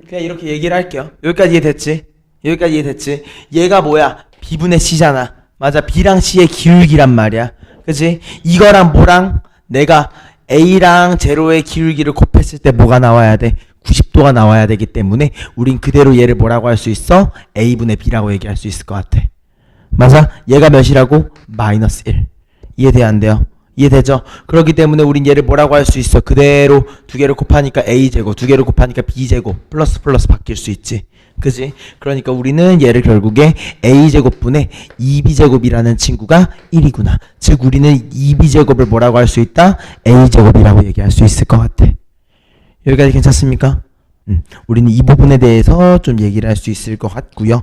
Speaker 1: 그냥 이렇게 얘기를 할게요. 여기까지 이해됐지? 여기까지 이해됐지? 얘가 뭐야? B분의 C잖아. 맞아. B랑 C의 기울기란 말이야. 그치? 이거랑 뭐랑 내가 A랑 제로의 기울기를 곱했을 때 뭐가 나와야 돼? 90도가 나와야 되기 때문에 우린 그대로 얘를 뭐라고 할 수 있어? A분의 B라고 얘기할 수 있을 것 같아. 맞아? 얘가 몇이라고? 마이너스 1. 이해돼요 안 돼요? 이해되죠? 그렇기 때문에 우린 얘를 뭐라고 할 수 있어? 그대로 두 개를 곱하니까 A제곱, 두 개를 곱하니까 B제곱, 플러스 플러스 바뀔 수 있지. 그지? 그러니까 우리는 얘를 결국에 A제곱분의 2B제곱이라는 친구가 1이구나. 즉 우리는 2B제곱을 뭐라고 할 수 있다? A제곱이라고 얘기할 수 있을 것 같아. 여기까지 괜찮습니까? 우리는 이 부분에 대해서 좀 얘기를 할 수 있을 것 같고요.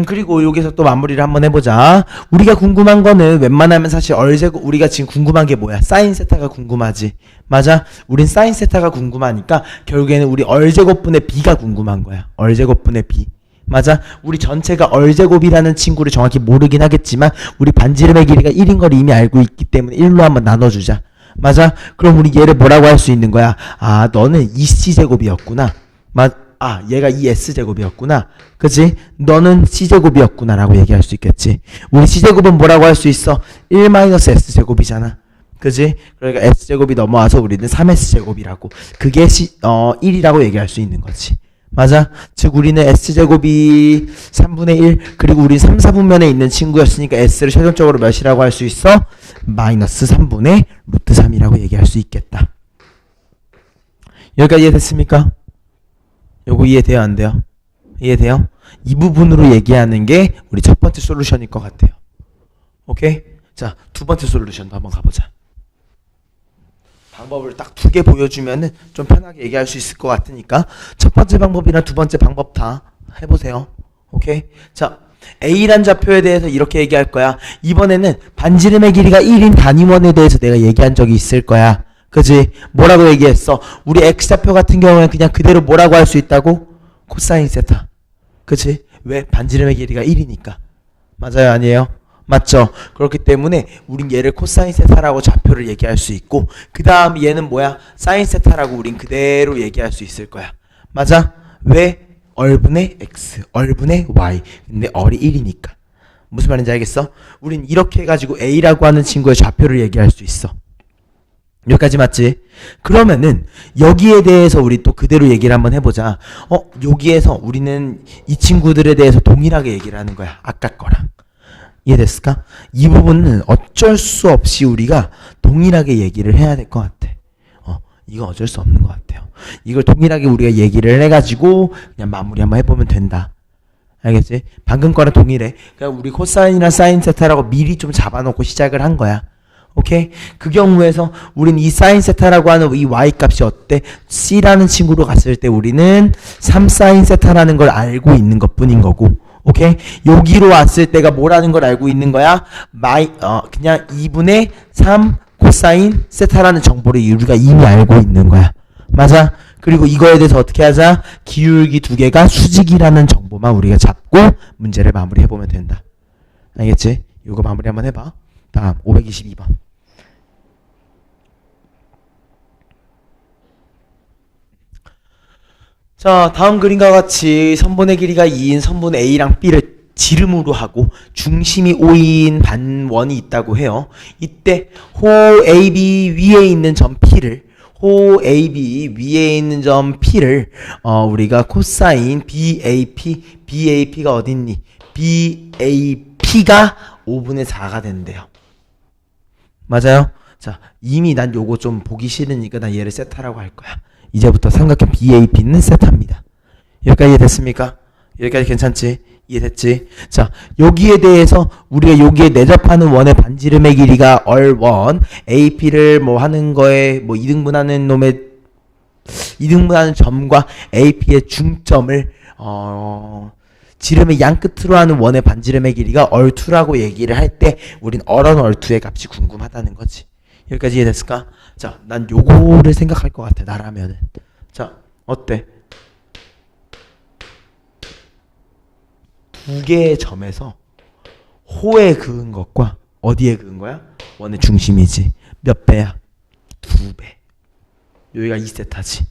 Speaker 1: 그리고 여기서 또 마무리를 한번 해보자. 우리가 궁금한 거는 웬만하면 사실 얼제곱, 우리가 지금 궁금한 게 뭐야? 사인 세타가 궁금하지. 맞아? 우린 사인 세타가 궁금하니까 결국에는 우리 얼제곱분의 b가 궁금한 거야. 얼제곱분의 b. 맞아? 우리 전체가 얼제곱이라는 친구를 정확히 모르긴 하겠지만 우리 반지름의 길이가 1인 걸 이미 알고 있기 때문에 1로 한번 나눠주자. 맞아? 그럼 우리 얘를 뭐라고 할 수 있는 거야? 아, 너는 2c제곱이었구나. 얘가 2s제곱이었구나. 그치? 너는 c제곱이었구나 라고 얘기할 수 있겠지. 우리 c제곱은 뭐라고 할 수 있어? 1-s제곱이잖아. 그치? 그러니까 s제곱이 넘어와서 우리는 3s제곱이라고. 그게 1이라고 얘기할 수 있는 거지. 맞아? 즉 우리는 s제곱이 3분의 1, 그리고 우리 3, 4분면에 있는 친구였으니까 s를 최종적으로 몇이라고 할 수 있어? 마이너스 3분의 루트 3이라고 얘기할 수 있겠다. 여기까지 이해됐습니까? 요거 이해돼요 안 돼요? 이해돼요? 이 부분으로 얘기하는 게 우리 첫 번째 솔루션일 것 같아요. 오케이? 자, 두 번째 솔루션도 한번 가보자. 방법을 딱 두 개 보여주면은 좀 편하게 얘기할 수 있을 것 같으니까 첫 번째 방법이랑 두 번째 방법 다 해보세요. 오케이? 자, A란 좌표에 대해서 이렇게 얘기할 거야. 이번에는 반지름의 길이가 1인 단위원에 대해서 내가 얘기한 적이 있을 거야. 그지? 뭐라고 얘기했어? 우리 X좌표 같은 경우에는 그냥 그대로 뭐라고 할 수 있다고? 코사인 세타. 그치? 왜? 반지름의 길이가 1이니까. 맞아요? 아니에요? 맞죠? 그렇기 때문에 우린 얘를 코사인 세타라고 좌표를 얘기할 수 있고 그 다음 얘는 뭐야? 사인 세타라고 우린 그대로 얘기할 수 있을 거야. 맞아? 왜? 얼분의 X, 얼분의 Y. 근데 얼이 1이니까. 무슨 말인지 알겠어? 우린 이렇게 해가지고 A라고 하는 친구의 좌표를 얘기할 수 있어. 여기까지 맞지? 그러면은 여기에 대해서 우리 또 그대로 얘기를 한번 해보자. 여기에서 우리는 이 친구들에 대해서 동일하게 얘기를 하는 거야. 아까 거랑. 이해됐을까? 이 부분은 어쩔 수 없이 우리가 동일하게 얘기를 해야 될 것 같아. 이건 어쩔 수 없는 것 같아요. 이걸 동일하게 우리가 얘기를 해가지고 그냥 마무리 한번 해보면 된다. 알겠지? 방금 거랑 동일해. 그러니까 우리 코사인이나 사인 세타라고 미리 좀 잡아놓고 시작을 한 거야. 오케이? 그 경우에서 우린 이 사인 세타라고 하는 이 y 값이 어때? c라는 친구로 갔을 때 우리는 3 사인 세타라는 걸 알고 있는 것 뿐인 거고, 오케이? 여기로 왔을 때가 뭐라는 걸 알고 있는 거야? 그냥 2분의 3 코사인 세타라는 정보를 우리가 이미 알고 있는 거야. 맞아? 그리고 이거에 대해서 어떻게 하자? 기울기 두 개가 수직이라는 정보만 우리가 잡고 문제를 마무리해보면 된다. 알겠지? 이거 마무리 한번 해봐. 다음 522번. 자, 다음 그림과 같이 선분의 길이가 2인 선분 A랑 B를 지름으로 하고 중심이 O인 반원이 있다고 해요. 이때 호 AB 위에 있는 점 P를 우리가 코사인 BAP가 어딨니? BAP가 5분의 4가 된대요. 맞아요? 자, 이미 난 요거 좀 보기 싫으니까 난 얘를 세타라고 할 거야. 이제부터 삼각형 BAP는 세타입니다. 여기까지 이해됐습니까? 여기까지 괜찮지? 이해됐지? 자, 여기에 대해서 우리가 여기에 내접하는 원의 반지름의 길이가 얼원, AP를 뭐 하는 거에 뭐 이등분하는 점과 AP의 중점을 지름의 양 끝으로 하는 원의 반지름의 길이가 얼투라고 얘기를 할 때 우린 얼언얼투의 값이 궁금하다는 거지. 여기까지 이해됐을까? 자, 난 요거를 생각할 것 같아, 나라면은. 자, 어때? 두 개의 점에서 호에 그은 것과 어디에 그은 거야? 원의 중심이지. 몇 배야? 2배. 여기가 2세타지.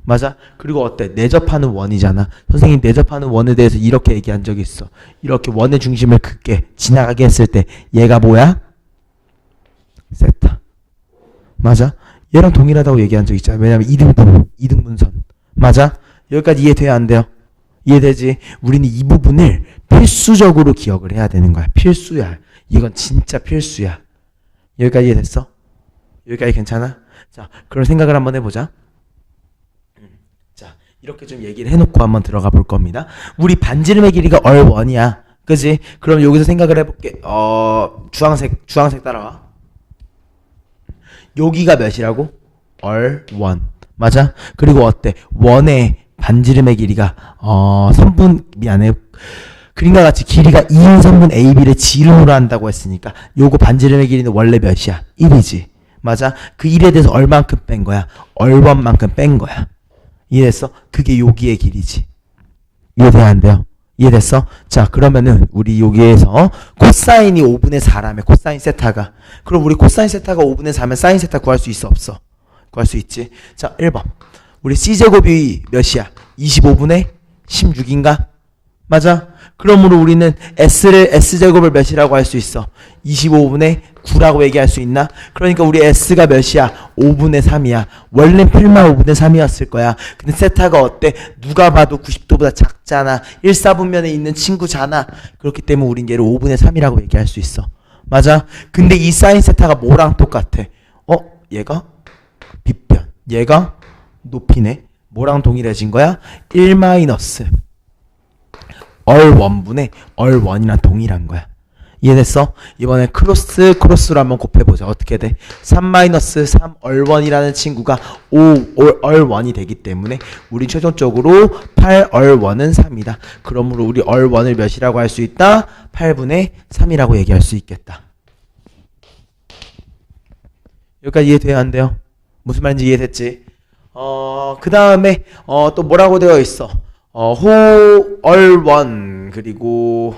Speaker 1: 맞아? 그리고 어때? 내접하는 원이잖아. 선생님 내접하는 원에 대해서 이렇게 얘기한 적이 있어. 이렇게 원의 중심을 긋게 지나가게 했을 때 얘가 뭐야? 세타. 맞아? 얘랑 동일하다고 얘기한 적 있잖아. 왜냐면 이등분선. 맞아? 여기까지 이해돼야 안 돼요? 이해되지? 우리는 이 부분을 필수적으로 기억을 해야 되는 거야. 필수야. 이건 진짜 필수야. 여기까지 이해됐어? 여기까지 괜찮아? 자, 그런 생각을 한번 해보자. 자, 이렇게 좀 얘기를 해놓고 한번 들어가 볼 겁니다. 우리 반지름의 길이가 얼원이야. 그지? 그럼 여기서 생각을 해볼게. 주황색 따라와. 여기가 몇이라고? 얼원. 맞아? 그리고 어때? 원의 반지름의 길이가 그림과 같이 길이가 2인 선분 AB를 지름으로 한다고 했으니까 요거 반지름의 길이는 원래 몇이야? 1이지. 맞아? 그 1에 대해서 얼만큼 뺀 거야? 얼원만큼 뺀 거야. 이해됐어? 그게 여기의 길이지. 이해돼야 안 돼요? 이해됐어? 자, 그러면은 우리 여기에서 코사인이 5분의 4라며, 코사인 세타가. 그럼 우리 코사인 세타가 5분의 4면 사인 세타 구할 수 있어 없어? 구할 수 있지. 자, 1번. 우리 C제곱이 몇이야? 25분의 16인가? 맞아? 그러므로 우리는 S제곱을 몇이라고 할 수 있어? 25분의 9라고 얘기할 수 있나? 그러니까 우리 S가 몇이야? 5분의 3이야. 원래 필마 5분의 3이었을 거야. 근데 세타가 어때? 누가 봐도 90도보다 작잖아. 1사분면에 있는 친구잖아. 그렇기 때문에 우린 얘를 5분의 3이라고 얘기할 수 있어. 맞아? 근데 이 사인 세타가 뭐랑 똑같아? 얘가 빗변. 얘가 높이네. 뭐랑 동일해진 거야? 1 마이너스 얼원분의 얼원이랑 동일한 거야. 이해됐어? 이번에 크로스로 한번 곱해보자. 어떻게 돼? 3 마이너스 3 얼원이라는 친구가 5 얼원이 되기 때문에 우리 최종적으로 8 얼원은 3이다. 그러므로 우리 얼원을 몇이라고 할 수 있다? 8분의 3이라고 얘기할 수 있겠다. 여기까지 이해돼야 안 돼요? 무슨 말인지 이해됐지? 그 다음에 또 뭐라고 되어 있어? 호얼원 그리고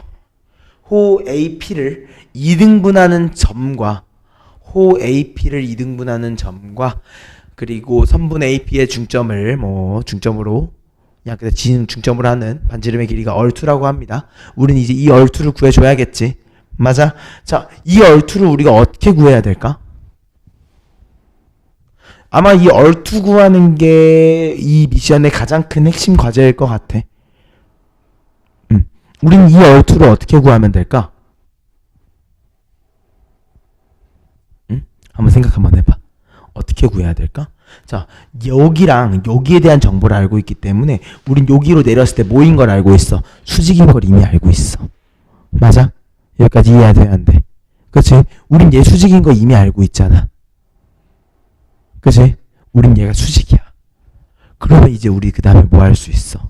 Speaker 1: 호 AP를 2등분하는 점과 그리고 선분 AP의 중점으로 그냥 중점으로 하는 반지름의 길이가 얼투라고 합니다. 우리는 이제 이 얼투를 구해줘야겠지. 맞아? 자, 이 얼투를 우리가 어떻게 구해야 될까? 아마 이 얼투 구하는 게 이 미션의 가장 큰 핵심 과제일 것 같아. 우린 이 얼투를 어떻게 구하면 될까? 한번 생각 한번 해봐. 어떻게 구해야 될까? 자, 여기랑 여기에 대한 정보를 알고 있기 때문에 우린 여기로 내렸을 때 뭐인 걸 알고 있어? 수직인 걸 이미 알고 있어. 맞아? 여기까지 이해해야 돼, 안 돼? 그치? 우린 얘 수직인 거 이미 알고 있잖아. 그치? 우린 얘가 수직이야. 그러면 이제 우리 그 다음에 뭐 할 수 있어?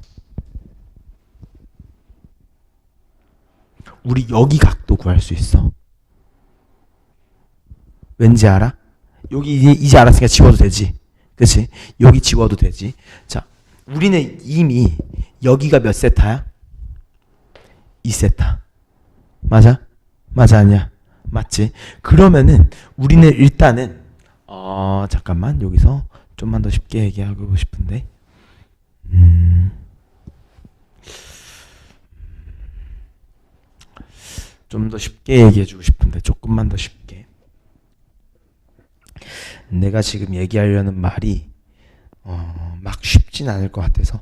Speaker 1: 우리 여기 각도 구할 수 있어. 왠지 알아? 여기 이제 알았으니까 지워도 되지. 그치? 여기 지워도 되지. 자, 우리는 이미 여기가 몇 세타야? 2세타. 맞아? 맞아 아니야? 맞지? 그러면은 우리는 일단은 잠깐만 여기서 좀만 더 쉽게 얘기하고 싶은데 좀 더 쉽게 얘기해주고 싶은데 조금만 더 쉽게 내가 지금 얘기하려는 말이 막 쉽진 않을 것 같아서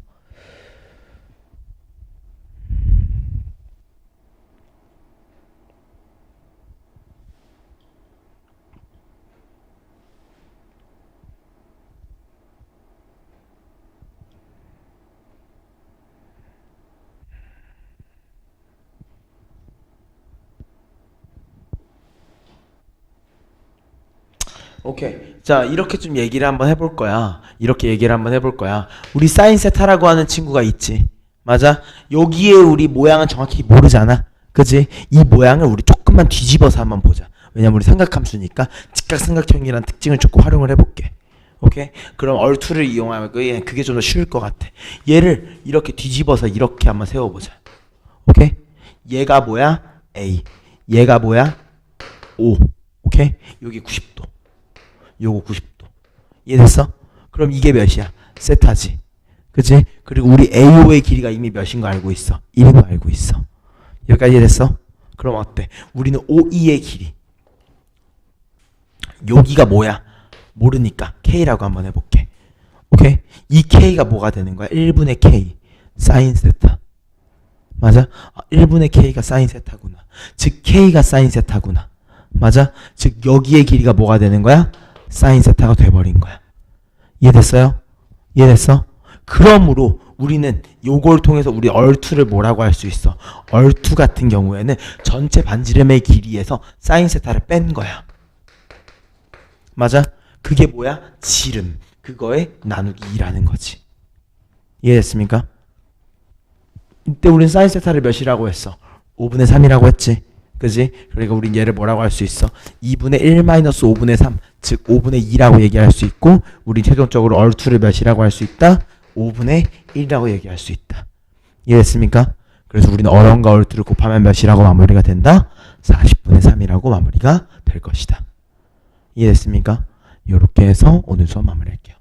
Speaker 1: 오케이. 자, 이렇게 좀 얘기를 한번 해볼 거야. 이렇게 얘기를 한번 해볼 거야. 우리 사인 세타라고 하는 친구가 있지. 맞아? 여기에 우리 모양은 정확히 모르잖아. 그지? 이 모양을 우리 조금만 뒤집어서 한번 보자. 왜냐면 우리 삼각함수니까 직각삼각형이라는 특징을 조금 활용을 해볼게. 오케이? 그럼 얼투를 이용하면 그게 좀 더 쉬울 것 같아. 얘를 이렇게 뒤집어서 이렇게 한번 세워보자. 오케이? 얘가 뭐야? A. 얘가 뭐야? O. 오케이? 여기 90도. 요거 90도. 이해됐어? 그럼 이게 몇이야? 세타지. 그치? 그리고 우리 AO의 길이가 이미 몇인 거 알고 있어. 1인 거 알고 있어. 여기까지 이해됐어? 그럼 어때? 우리는 OE의 길이. 여기가 뭐야? 모르니까 K라고 한번 해볼게. 오케이? 이 K가 뭐가 되는 거야? 1분의 K. 사인 세타. 맞아? 1분의 K가 사인 세타구나. 즉 K가 사인 세타구나. 맞아? 즉 여기의 길이가 뭐가 되는 거야? 사인 세타가 돼버린 거야. 이해됐어요? 이해됐어? 그러므로 우리는 요걸 통해서 우리 얼투를 뭐라고 할 수 있어? 얼투 같은 경우에는 전체 반지름의 길이에서 사인 세타를 뺀 거야. 맞아? 그게 뭐야? 지름. 그거에 나누기 2라는 거지. 이해됐습니까? 이때 우린 사인 세타를 몇이라고 했어? 5분의 3이라고 했지. 그지? 그러니까 우린 얘를 뭐라고 할 수 있어? 2분의 1 마이너스 5분의 3, 즉 5분의 2라고 얘기할 수 있고, 우린 최종적으로 얼투를 몇이라고 할 수 있다? 5분의 1이라고 얘기할 수 있다. 이해됐습니까? 그래서 우리는 얼음과 얼투를 곱하면 몇이라고 마무리가 된다? 40분의 3이라고 마무리가 될 것이다. 이해됐습니까? 이렇게 해서 오늘 수업 마무리할게요.